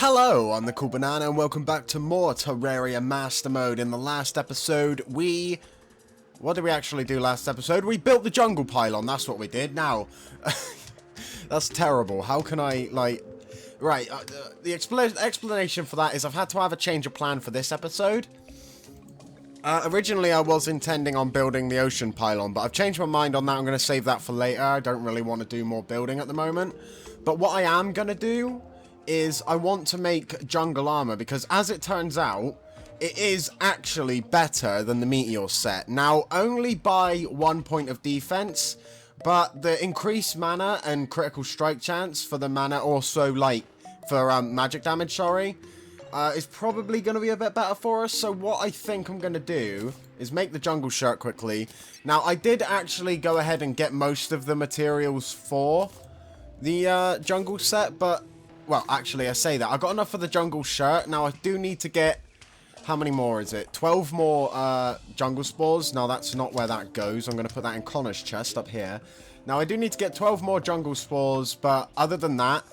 Hello, I'm the CoolBanana and welcome back to more Terraria Master Mode. In the last episode, what did we actually do last episode? We built the jungle pylon, that's what we did. Now, that's terrible. How can I, Right, the explanation for that is I've had to have a change of plan for this episode. Originally, I was intending on building the ocean pylon, but I've changed my mind on that. I'm going to save that for later. I don't really want to do more building at the moment. But what I am going to do is I want to make Jungle Armour, because as it turns out, it is actually better than the Meteor set. Now, only by 1 point of defense, but the increased mana and critical strike chance for the mana, also, for magic damage, sorry, is probably going to be a bit better for us. So what I think I'm going to do is make the jungle shirt quickly. Now, I did actually go ahead and get most of the materials for the jungle set, but, well, actually, I say that. I got enough for the jungle shirt. Now, I do need to get, how many more is it? 12 more jungle spores. Now, that's not where that goes. I'm going to put that in Connor's chest up here. Now, I do need to get 12 more jungle spores, but other than that,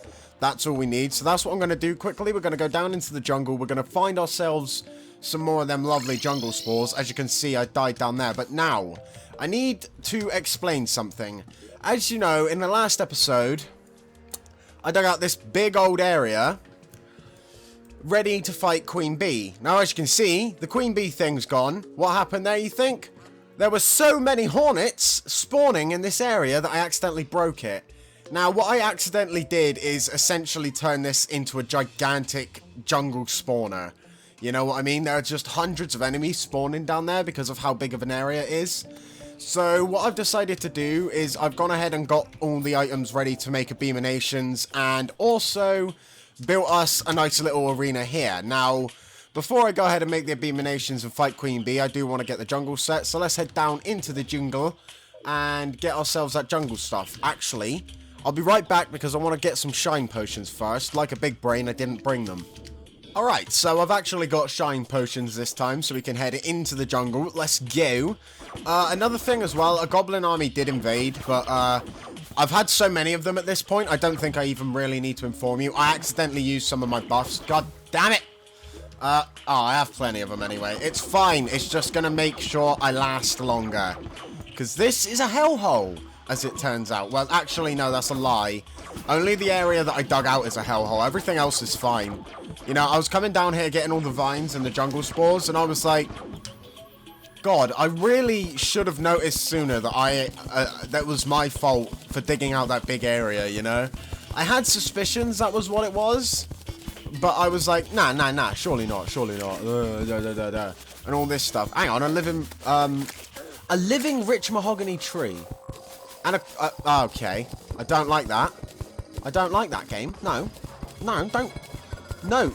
that's all we need. So that's what I'm going to do quickly. We're going to go down into the jungle. We're going to find ourselves some more of them lovely jungle spores. As you can see, I died down there. But now, I need to explain something. As you know, in the last episode, I dug out this big old area ready to fight Queen Bee. Now, as you can see, the Queen Bee thing's gone. What happened there, you think? There were so many hornets spawning in this area that I accidentally broke it. Now, what I accidentally did is essentially turn this into a gigantic jungle spawner. You know what I mean? There are just hundreds of enemies spawning down there because of how big of an area it is. So, what I've decided to do is I've gone ahead and got all the items ready to make Abominations, and also built us a nice little arena here. Now, before I go ahead and make the Abominations and fight Queen Bee, I do want to get the jungle set. So, let's head down into the jungle and get ourselves that jungle stuff. Actually, I'll be right back because I want to get some shine potions first. Like a big brain, I didn't bring them. Alright, so I've actually got shine potions this time, so we can head into the jungle. Let's go. Another thing as well, a goblin army did invade, but I've had so many of them at this point, I don't think I even really need to inform you. I accidentally used some of my buffs. God damn it! Oh, I have plenty of them anyway. It's fine, it's just going to make sure I last longer. Because this is a hellhole, as it turns out. Well, actually, no, that's a lie. Only the area that I dug out is a hellhole. Everything else is fine. You know, I was coming down here getting all the vines and the jungle spores, and I was like, God, I really should have noticed sooner that that was my fault for digging out that big area, you know? I had suspicions that was what it was, but I was like, nah, surely not. And all this stuff. Hang on, a living rich mahogany tree. And okay. I don't like that. I don't like that game. No, don't. No.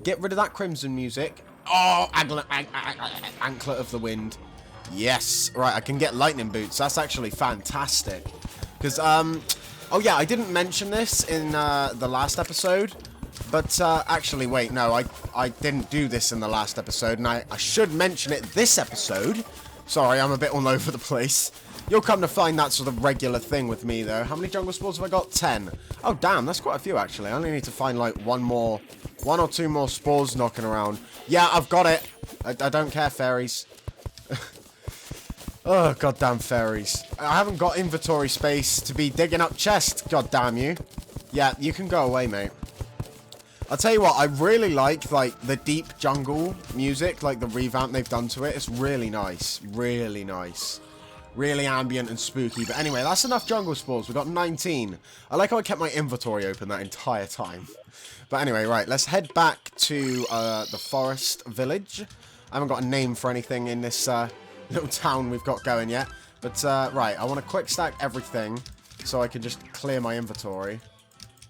Get rid of that crimson music. Oh, anklet of the wind. Yes. Right, I can get lightning boots. That's actually fantastic. Because, oh yeah, I didn't mention this in the last episode. But, actually, wait, no, I didn't do this in the last episode. And I should mention it this episode. Sorry, I'm a bit all over the place. You'll come to find that sort of regular thing with me, though. How many jungle spores have I got? 10. Oh, damn, that's quite a few, actually. I only need to find, like, one or two more spores knocking around. Yeah, I've got it. I don't care, fairies. Oh, goddamn fairies. I haven't got inventory space to be digging up chests, goddamn you. Yeah, you can go away, mate. I'll tell you what, I really like, the deep jungle music, like, the revamp they've done to it. It's really nice. Really nice. Really ambient and spooky. But anyway, that's enough jungle spores. We've got 19. I like how I kept my inventory open that entire time. But anyway, right, let's head back to the forest village. I haven't got a name for anything in this little town we've got going yet. But, right, I want to quick stack everything so I can just clear my inventory.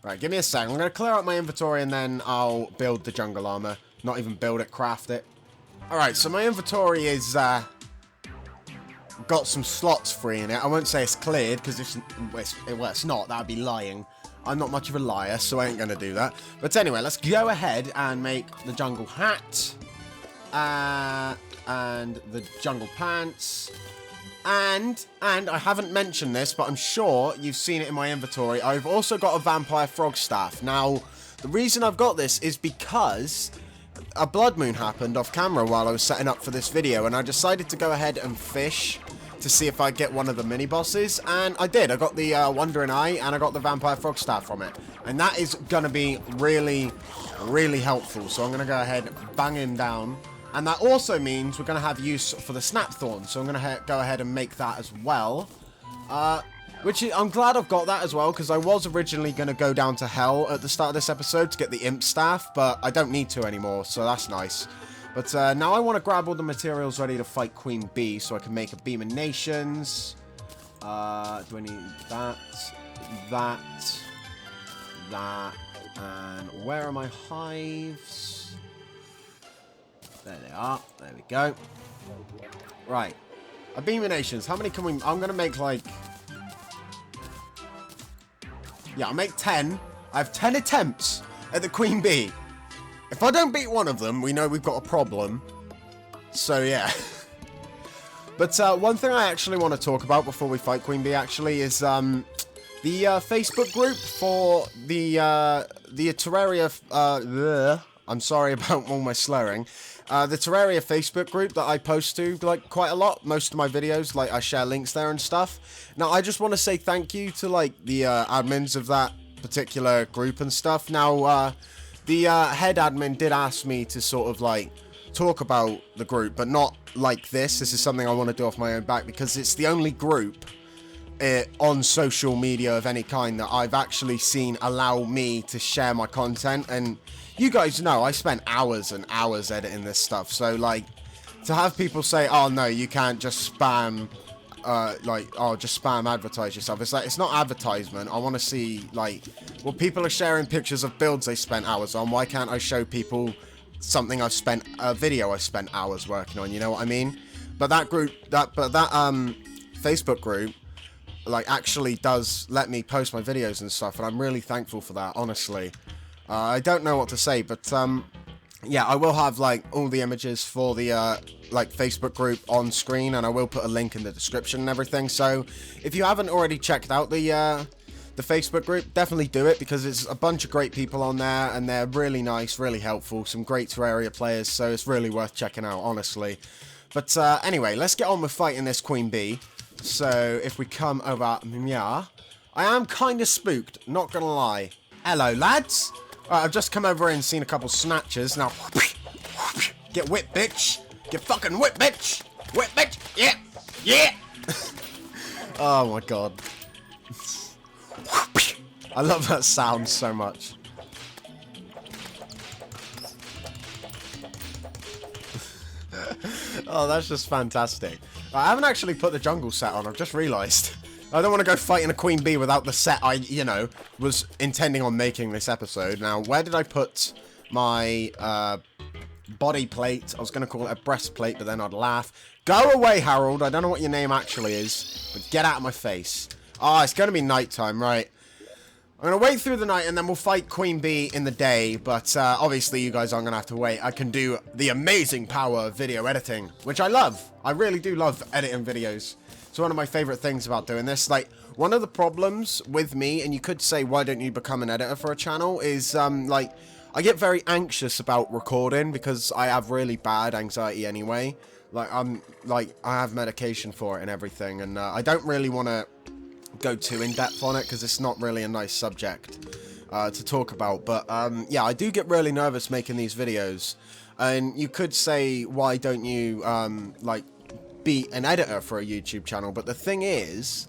Right, give me a sec. I'm going to clear out my inventory and then I'll build the jungle armor. Not even build it, craft it. Alright, so my inventory is got some slots free in it. I won't say it's cleared because it's not. That would be lying. I'm not much of a liar, so I ain't going to do that. But anyway, let's go ahead and make the jungle hat. And the jungle pants. And I haven't mentioned this, but I'm sure you've seen it in my inventory. I've also got a vampire frog staff. Now, the reason I've got this is because a blood moon happened off camera while I was setting up for this video, and I decided to go ahead and fish to see if I get one of the mini bosses, and I did. I got the Wandering Eye, and I got the vampire frog staff from it, and that is gonna be really, really helpful. So I'm gonna go ahead and bang him down, and that also means we're gonna have use for the snap thorn. So I'm gonna go ahead and make that as well. I'm glad I've got that as well, because I was originally going to go down to hell at the start of this episode to get the imp staff, but I don't need to anymore, so that's nice. But now I want to grab all the materials ready to fight Queen Bee, so I can make a Beam of Nations. Do I need that, and where are my hives? There they are, there we go. Right, a Beam of Nations, how many can we, I'm going to make like... Yeah, I'll make 10. I have 10 attempts at the Queen Bee. If I don't beat one of them, we know we've got a problem. So, yeah. But one thing I actually want to talk about before we fight Queen Bee, actually, is the Facebook group for the Terraria... I'm sorry about all my slurring. The Terraria Facebook group that I post to, like, quite a lot. Most of my videos, like, I share links there and stuff. Now, I just want to say thank you to, like, the admins of that particular group and stuff. Now, the head admin did ask me to sort of, like, talk about the group, but not like this. This is something I want to do off my own back, because it's the only group on social media of any kind that I've actually seen allow me to share my content. And you guys know I spent hours and hours editing this stuff, so like to have people say, oh no, you can't just spam just spam advertise yourself, it's like, it's not advertisement. I want to see, like, well, people are sharing pictures of builds they spent hours on. Why can't I show people something a video I spent hours working on, you know what I mean? But that group, that Facebook group, like, actually does let me post my videos and stuff, and I'm really thankful for that, honestly. I don't know what to say, but yeah, I will have, like, all the images for the like, Facebook group on screen, and I will put a link in the description and everything. So if you haven't already checked out the Facebook group, definitely do it, because it's a bunch of great people on there, and they're really nice, really helpful, some great Terraria players, so it's really worth checking out, honestly. But anyway, let's get on with fighting this Queen Bee. So if we come over, yeah, I am kind of spooked, not gonna lie. Hello, lads. Alright, I've just come over and seen a couple snatchers. Now, get whipped, bitch. Get fucking whipped, bitch. Whipped, bitch. Yeah. Yeah. Oh, my God. I love that sound so much. Oh, that's just fantastic. I haven't actually put the jungle set on. I've just realised. I don't want to go fighting a Queen Bee without the set I, you know, was intending on making this episode. Now, where did I put my body plate? I was going to call it a breastplate, but then I'd laugh. Go away, Harold. I don't know what your name actually is, but get out of my face. Oh, it's going to be nighttime, right? I'm going to wait through the night, and then we'll fight Queen Bee in the day, but obviously you guys aren't going to have to wait. I can do the amazing power of video editing, which I love. I really do love editing videos. It's one of my favorite things about doing this. Like, one of the problems with me, and you could say, why don't you become an editor for a channel, is, like, I get very anxious about recording because I have really bad anxiety anyway. Like, I have medication for it and everything, and I don't really want to go too in-depth on it because it's not really a nice subject to talk about. But, yeah, I do get really nervous making these videos. And you could say, why don't you, like, be an editor for a YouTube channel? But the thing is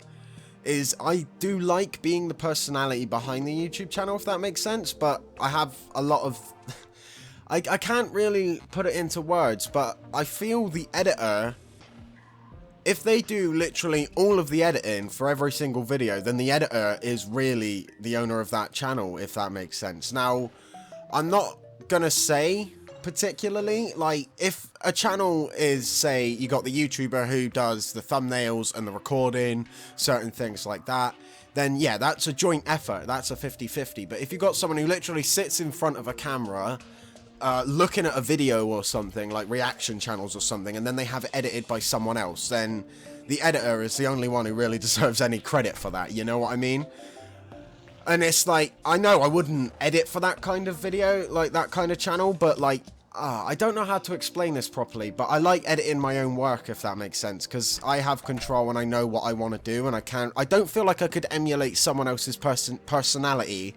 I do like being the personality behind the YouTube channel, if that makes sense, but I have a lot of I can't really put it into words, but I feel the editor, if they do literally all of the editing for every single video, then the editor is really the owner of that channel, if that makes sense. Now, I'm not gonna say particularly, like, if a channel is, say, you got the YouTuber who does the thumbnails and the recording, certain things like that, then yeah, that's a joint effort, that's a 50-50. But if you got someone who literally sits in front of a camera looking at a video or something, like reaction channels or something, and then they have it edited by someone else, then the editor is the only one who really deserves any credit for that, you know what I mean? And it's like, I know I wouldn't edit for that kind of video, like that kind of channel, but like, I don't know how to explain this properly, but I like editing my own work, if that makes sense, because I have control and I know what I want to do, and I don't feel like I could emulate someone else's personality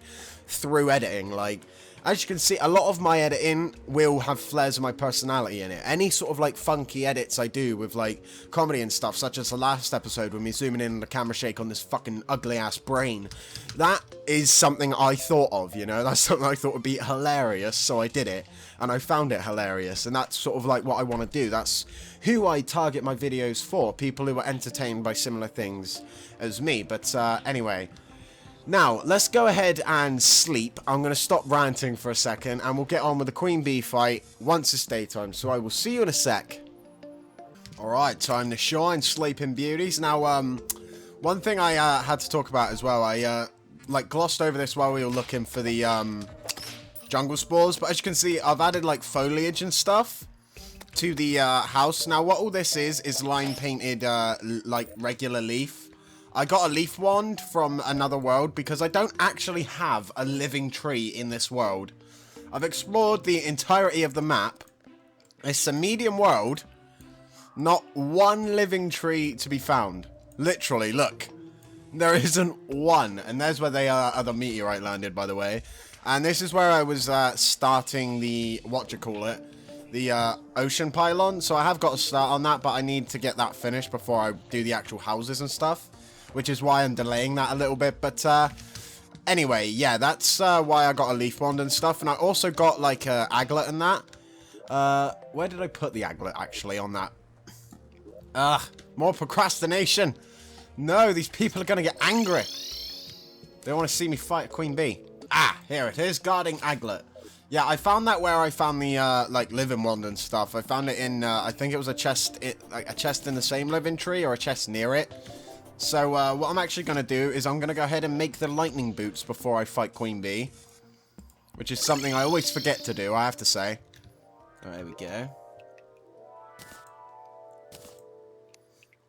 through editing. Like, as you can see, a lot of my editing will have flares of my personality in it. Any sort of like funky edits I do with like comedy and stuff, such as the last episode with me zooming in on the camera shake on this fucking ugly ass brain, that is something I thought of, you know? That's something I thought would be hilarious, so I did it, and I found it hilarious, and that's sort of like what I want to do. That's who I target my videos for, people who are entertained by similar things as me. But anyway, now let's go ahead and sleep. I'm going to stop ranting for a second, and we'll get on with the Queen Bee fight once it's daytime, so I will see you in a sec. Alright, time to shine, sleeping beauties. Now, one thing I had to talk about as well, I like glossed over this while we were looking for the jungle spores, but as you can see, I've added like foliage and stuff to the house. Now, what all this is line painted like regular leaf. I got a leaf wand from another world because I don't actually have a living tree in this world. I've explored the entirety of the map. It's a medium world. Not one living tree to be found. Literally, look. There isn't one. And there's where the other meteorite landed, by the way. And this is where I was starting the, the ocean pylon. So I have got to start on that, but I need to get that finished before I do the actual houses and stuff, which is why I'm delaying that a little bit. But anyway, yeah, that's why I got a leaf wand and stuff. And I also got like a aglet and that. Where did I put the aglet actually on that? More procrastination. No, these people are going to get angry. They want to see me fight a queen bee. Here it is, guarding aglet. Yeah, I found that where I found the like living wand and stuff. I found it in I think it was a chest, like a chest in the same living tree or a chest near it. So what I'm actually going to do is I'm going to go ahead and make the lightning boots before I fight Queen Bee, which is something I always forget to do, I have to say. There we go.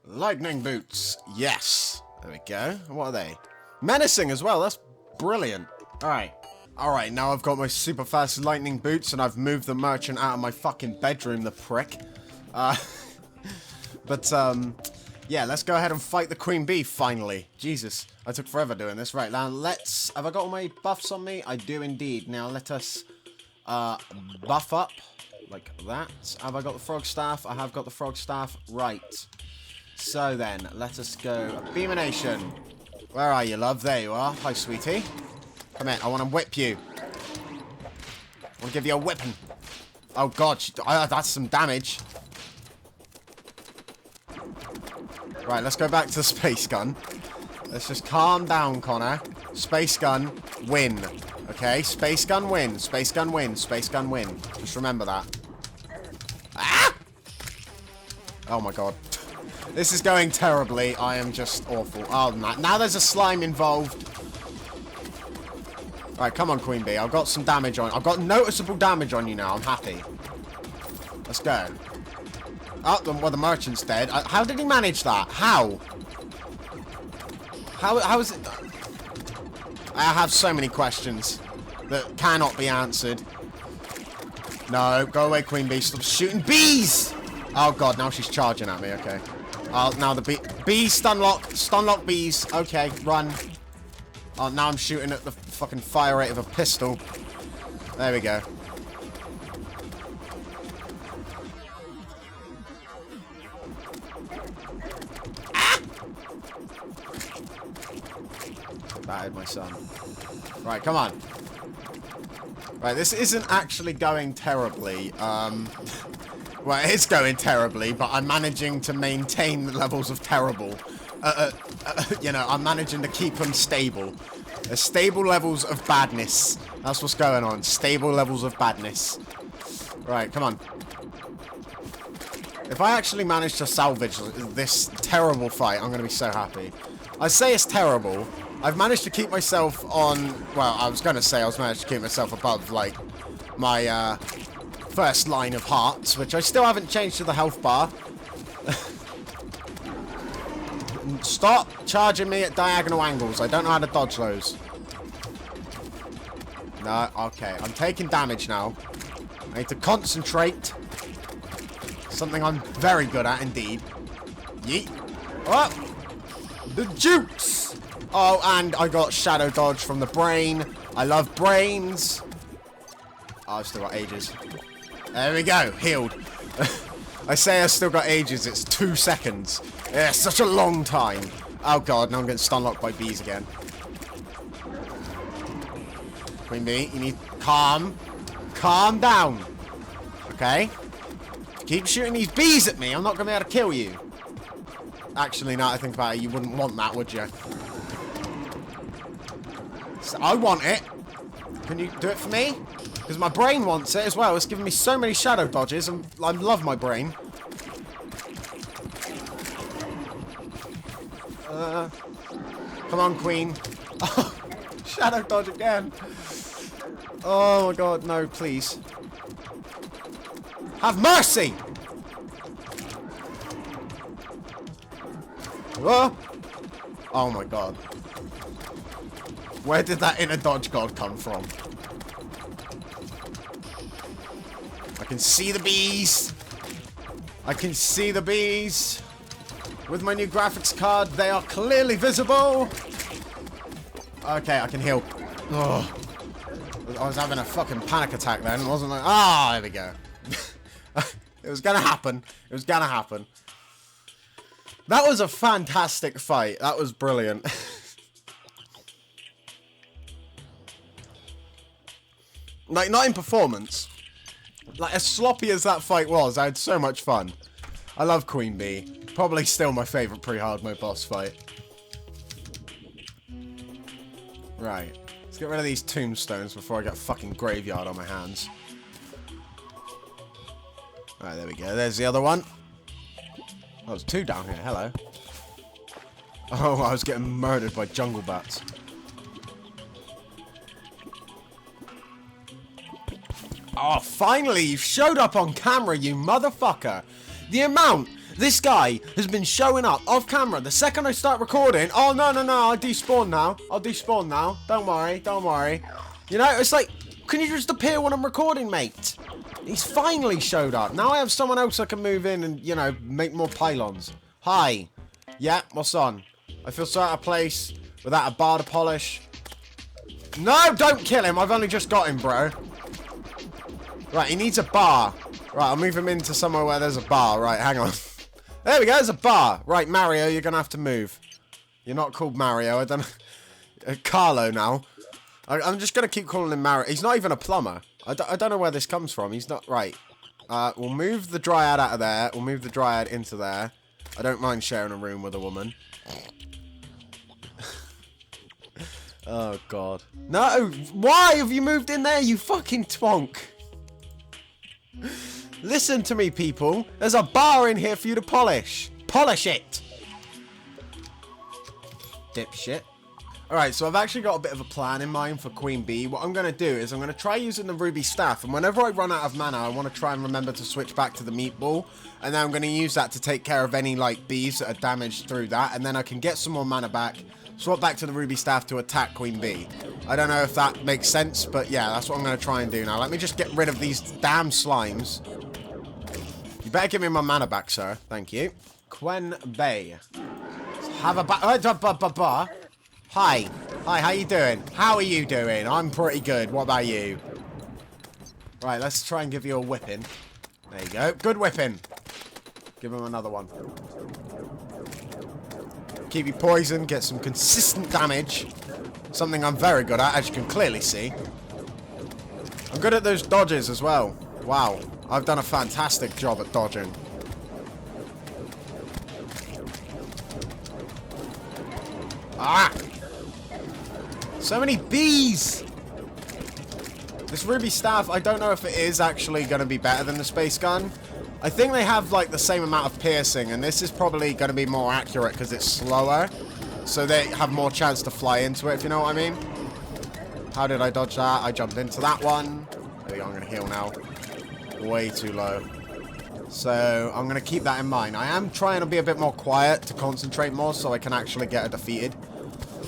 Lightning boots. Yes. There we go. What are they? Menacing as well. That's brilliant. Alright. Alright, now I've got my super fast lightning boots and I've moved the merchant out of my fucking bedroom, the prick. Yeah, let's go ahead and fight the Queen Bee, finally. Jesus, I took forever doing this. Right, now let's... Have I got all my buffs on me? I do indeed. Now let us buff up, like that. Have I got the frog staff? I have got the frog staff. Right. So then, let us go. Beamination. Where are you, love? There you are. Hi, sweetie. Come here, I want to whip you. I want to give you a whipping. Oh, God, that's some damage. Right, let's go back to the space gun. Let's just calm down, Connor. Space gun, win. Okay, space gun, win. Space gun, win. Space gun, win. Just remember that. Ah! Oh, my God. This is going terribly. I am just awful. Oh, now there's a slime involved. Right, come on, Queen Bee. I've got some damage on. I've got noticeable damage on you now. I'm happy. Let's go. Oh, well, the merchant's dead. How did he manage that? How? How is it? I have so many questions that cannot be answered. No, go away, Queen Bee. Stop shooting bees! Oh, God, now she's charging at me. Okay. Oh, now the bees stunlock. Stunlock bees. Okay, run. Oh, now I'm shooting at the fucking fire rate of a pistol. There we go. Battered my son. Right, come on. Right, this isn't actually going terribly. Well, it is going terribly, but I'm managing to maintain the levels of terrible. You know, I'm managing to keep them stable. There's stable levels of badness. That's what's going on. Stable levels of badness. Right, come on. If I actually manage to salvage this terrible fight, I'm going to be so happy. I say it's terrible. I've managed to keep myself on... Well, I was going to say I was managed to keep myself above, like, my first line of hearts, which I still haven't changed to the health bar. Stop charging me at diagonal angles. I don't know how to dodge those. No, okay. I'm taking damage now. I need to concentrate. Something I'm very good at, indeed. Yeet. Oh! The jukes! Oh, and I got shadow dodge from the brain. I love brains. Oh, I've still got ages. There we go. Healed. I say I've still got ages. It's 2 seconds. Yeah, such a long time. Oh, God. Now I'm getting stun locked by bees again. Queen bee, you need... Calm. Calm down. Okay? Keep shooting these bees at me. I'm not going to be able to kill you. Actually, now that I think about it, you wouldn't want that, would you? So I want it. Can you do it for me? Because my brain wants it as well. It's giving me so many shadow dodges, and I love my brain. Come on, Queen. Oh, shadow dodge again. Oh my God, no, please. Have mercy! Whoa. Oh my God. Where did that inner dodge god come from? I can see the bees. I can see the bees. With my new graphics card, they are clearly visible. Okay, I can heal. Oh. I was having a fucking panic attack then, wasn't I? Ah, there we go. It was gonna happen. It was gonna happen. That was a fantastic fight. That was brilliant. Like, not in performance. Like, as sloppy as that fight was, I had so much fun. I love Queen Bee. Probably still my favourite pre-Hardmod boss fight. Right. Let's get rid of these tombstones before I get a fucking graveyard on my hands. Alright, there we go. There's the other one. Oh, there's 2 down here. Hello. Oh, I was getting murdered by jungle bats. Oh, finally, you showed up on camera, you motherfucker. The amount this guy has been showing up off camera the second I start recording. Oh, no, I'll despawn now. I'll despawn now. Don't worry, don't worry. You know, it's like, can you just appear when I'm recording, mate? He's finally showed up. Now I have someone else I can move in and, you know, make more pylons. Hi. Yeah, what's on? I feel so out of place without a bar to polish. No, don't kill him. I've only just got him, bro. Right, he needs a bar. Right, I'll move him into somewhere where there's a bar. Right, hang on. There we go, there's a bar. Right, Mario, you're going to have to move. You're not called Mario. I don't know. Carlo now. I'm just going to keep calling him Mario. He's not even a plumber. I don't know where this comes from. He's not... Right. We'll move the dryad out of there. We'll move the dryad into there. I don't mind sharing a room with a woman. Oh, God. No! Why have you moved in there, you fucking twonk? Listen to me, people. There's a bar in here for you to polish. Polish it! Dipshit. Alright, so I've actually got a bit of a plan in mind for Queen Bee. What I'm going to do is I'm going to try using the ruby staff, and whenever I run out of mana, I want to try and remember to switch back to the meatball, and then I'm going to use that to take care of any, like, bees that are damaged through that, and then I can get some more mana back, swap back to the ruby staff to attack Queen Bee. I don't know if that makes sense, but yeah, that's what I'm going to try and do now. Let me just get rid of these damn slimes. You better give me my mana back, sir. Thank you. Queen Bee. Have a bar. Hi. Hi, how you doing? How are you doing? I'm pretty good. What about you? Right, let's try and give you a whipping. There you go. Good whipping. Give him another one. Keep you poisoned. Get some consistent damage. Something I'm very good at, as you can clearly see. I'm good at those dodges as well. Wow. I've done a fantastic job at dodging. Ah! So many bees! This ruby staff, I don't know if it is actually going to be better than the space gun. I think they have like the same amount of piercing, and this is probably going to be more accurate because it's slower. So they have more chance to fly into it, if you know what I mean. How did I dodge that? I jumped into that one. quickly. I'm going to heal now. Way too low. So I'm going to keep that in mind. I am trying to be a bit more quiet to concentrate more so I can actually get her defeated.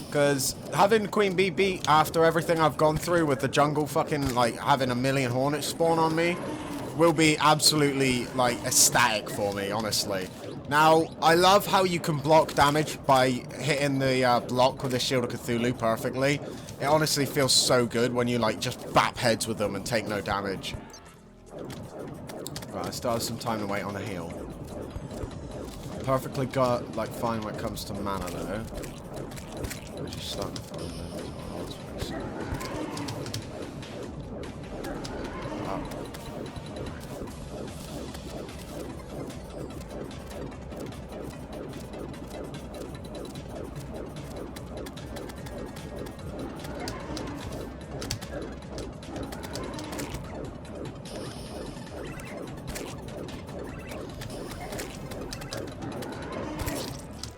Because having Queen Bee beat after everything I've gone through with the jungle fucking, like, having a million hornets spawn on me will be absolutely, like, ecstatic for me, honestly. Now, I love how you can block damage by hitting the block with the Shield of Cthulhu perfectly. It honestly feels so good when you, like, just bap heads with them and take no damage. Right, I still have some time to wait on a heal. Perfectly got, like, fine when it comes to mana, though. She's starting to find them.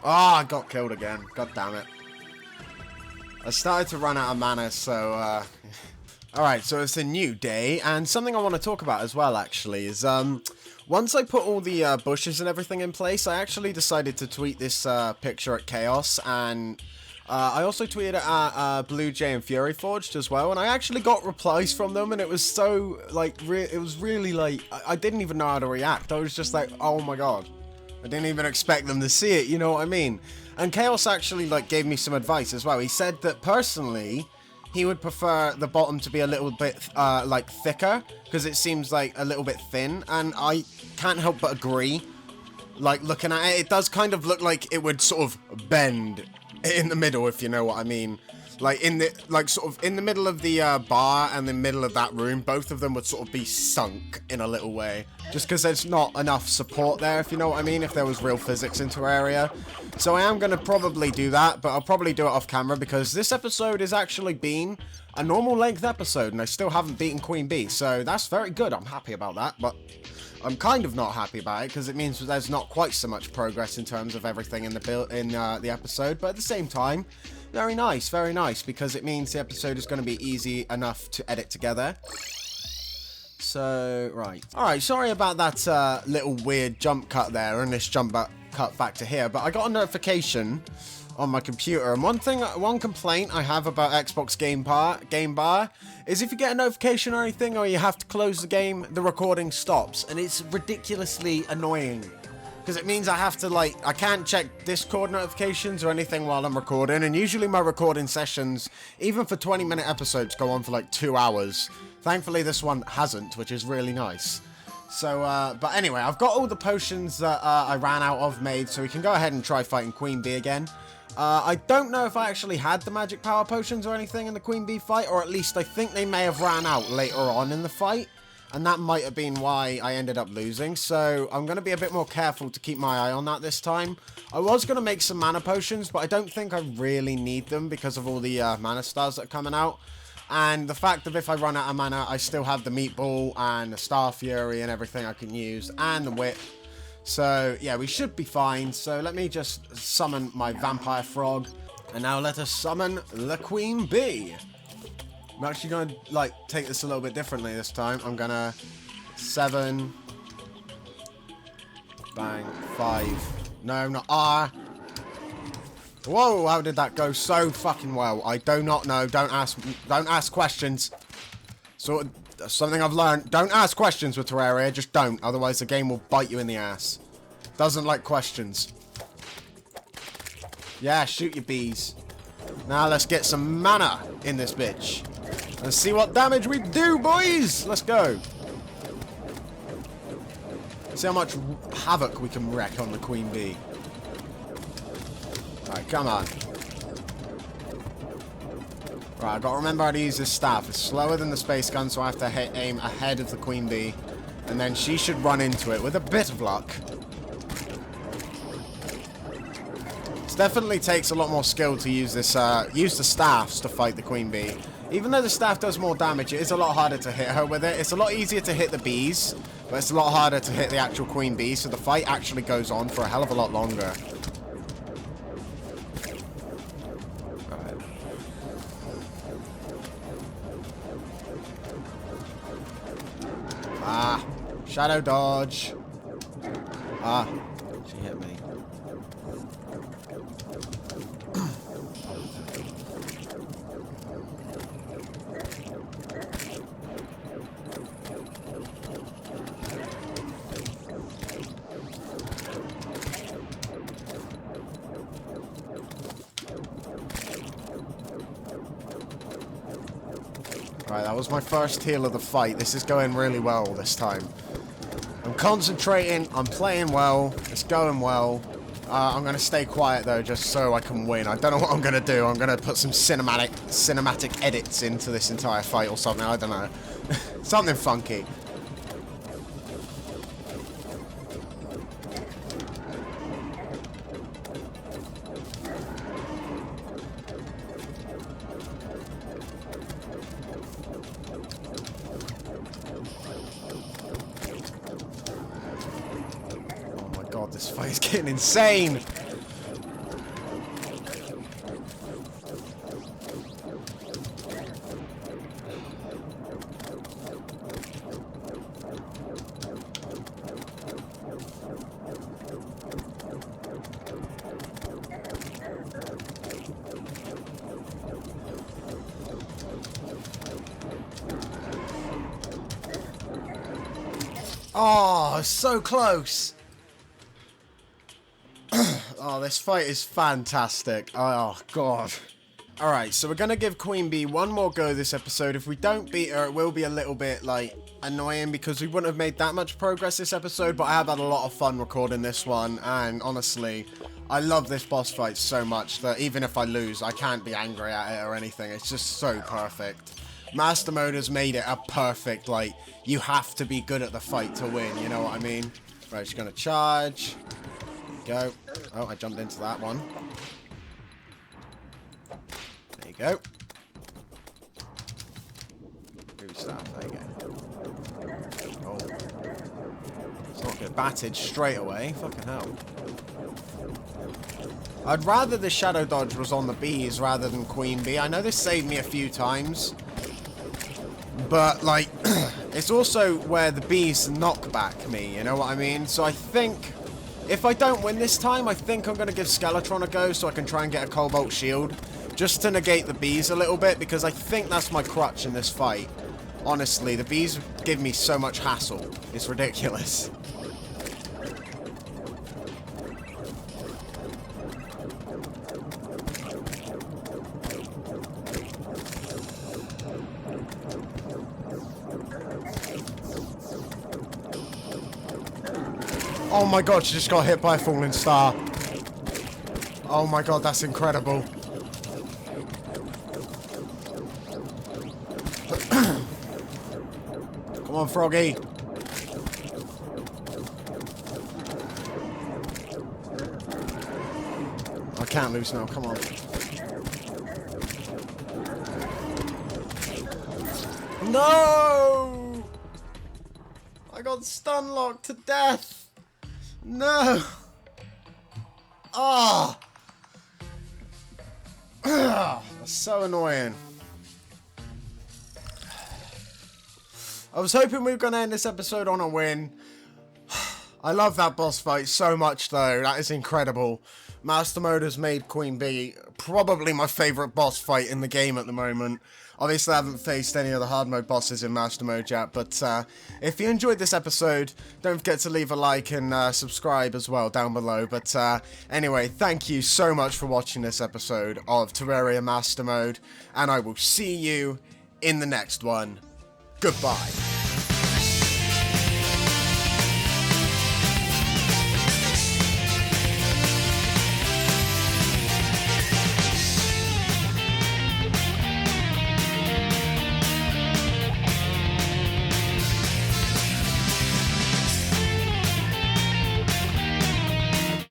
Ah, I got killed again. God damn it. I started to run out of mana, so, Alright, so it's a new day, and something I want to talk about as well, actually, is, once I put all the, bushes and everything in place, I actually decided to tweet this, picture at Chaos, and, I also tweeted it at, Blue Jay and Fury Forged as well, and I actually got replies from them, and it was so, like, it was really, like, I didn't even know how to react. I was just like, oh my god. I didn't even expect them to see it, you know what I mean? And Chaos actually, like, gave me some advice as well. He said that, personally, he would prefer the bottom to be a little bit, like, thicker, because it seems, like, a little bit thin, and I can't help but agree. Like, looking at it, it does kind of look like it would sort of bend in the middle, if you know what I mean. Like, sort of in the middle of the, bar and the middle of that room, both of them would sort of be sunk in a little way. Just because there's not enough support there, if you know what I mean, if there was real physics in Terraria. So I am going to probably do that, but I'll probably do it off camera, because this episode has actually been a normal length episode, and I still haven't beaten Queen Bee, so that's very good. I'm happy about that, but I'm kind of not happy about it, because it means there's not quite so much progress in terms of everything in the episode, but at the same time, very nice, because it means the episode is going to be easy enough to edit together. So, right. Alright, sorry about that little weird jump cut there, and this jump cut back to here, but I got a notification on my computer, and one complaint I have about Xbox Game Bar is if you get a notification or anything, or you have to close the game, the recording stops, and it's ridiculously annoying. Because it means I have to, like, I can't check Discord notifications or anything while I'm recording, and usually my recording sessions, even for 20-minute episodes, go on for like 2 hours. Thankfully, this one hasn't, which is really nice. So, but anyway, I've got all the potions that I ran out of made, so we can go ahead and try fighting Queen Bee again. I don't know if I actually had the magic power potions or anything in the Queen Bee fight, or at least I think they may have ran out later on in the fight. And that might have been why I ended up losing, so I'm going to be a bit more careful to keep my eye on that this time. I was going to make some mana potions, but I don't think I really need them because of all the mana stars that are coming out. And the fact that if I run out of mana, I still have the Meatball and the Star Fury and everything I can use, and the Whip. So, yeah, we should be fine. So let me just summon my Vampire Frog. And now let us summon the Queen Bee. I'm actually going to, like, take this a little bit differently this time. I'm going to 7, bang, 5, no, not R. Whoa, how did that go so fucking well? I do not know. Don't ask questions. So, something I've learned. Don't ask questions with Terraria. Just don't. Otherwise, the game will bite you in the ass. Doesn't like questions. Yeah, shoot your bees. Now let's get some mana in this bitch. Let's see what damage we do, boys! Let's go. See how much havoc we can wreak on the Queen Bee. Alright, come on. Right, I've got to remember how to use this staff. It's slower than the space gun, so I have to aim ahead of the Queen Bee. And then she should run into it with a bit of luck. It definitely takes a lot more skill to use this, use the staffs to fight the Queen Bee. Even though the staff does more damage, it is a lot harder to hit her with it. It's a lot easier to hit the bees, but it's a lot harder to hit the actual Queen Bee, so the fight actually goes on for a hell of a lot longer. Shadow dodge. Ah, she hit me. Alright, that was my first heal of the fight. This is going really well this time. I'm concentrating, I'm playing well, it's going well. I'm going to stay quiet though, just so I can win. I don't know what I'm going to do. I'm going to put some cinematic edits into this entire fight or something, I don't know. Something funky. God, this fight is getting insane! Oh, so close! Oh, this fight is fantastic. Oh, God. Alright, so we're going to give Queen Bee one more go this episode. If we don't beat her, it will be a little bit, like, annoying because we wouldn't have made that much progress this episode, but I have had a lot of fun recording this one, and honestly, I love this boss fight so much that even if I lose, I can't be angry at it or anything. It's just so perfect. Master Mode has made it a perfect, like, you have to be good at the fight to win, you know what I mean? Right, she's going to charge. Go. Oh, I jumped into that one. There you go. Restart. There you go. Oh. It's not good. Batted straight away. Fucking hell. I'd rather the shadow dodge was on the bees rather than Queen Bee. I know this saved me a few times. But, like, it's also where the bees knock back me, you know what I mean? So I think... if I don't win this time, I think I'm going to give Skeletron a go so I can try and get a Cobalt Shield. Just to negate the bees a little bit, because I think that's my crutch in this fight. Honestly, the bees give me so much hassle. It's ridiculous. Oh my god, she just got hit by a falling star. Oh my god, that's incredible. Come on, Froggy. I can't lose now, come on. No! I got stun locked to death. No! Ah! Oh. That's so annoying. I was hoping we were going to end this episode on a win. I love that boss fight so much, though. That is incredible. Master Mode has made Queen Bee probably my favourite boss fight in the game at the moment. Obviously, I haven't faced any of the hard mode bosses in Master Mode yet, but if you enjoyed this episode, don't forget to leave a like and subscribe as well down below. But anyway, thank you so much for watching this episode of Terraria Master Mode, and I will see you in the next one. Goodbye.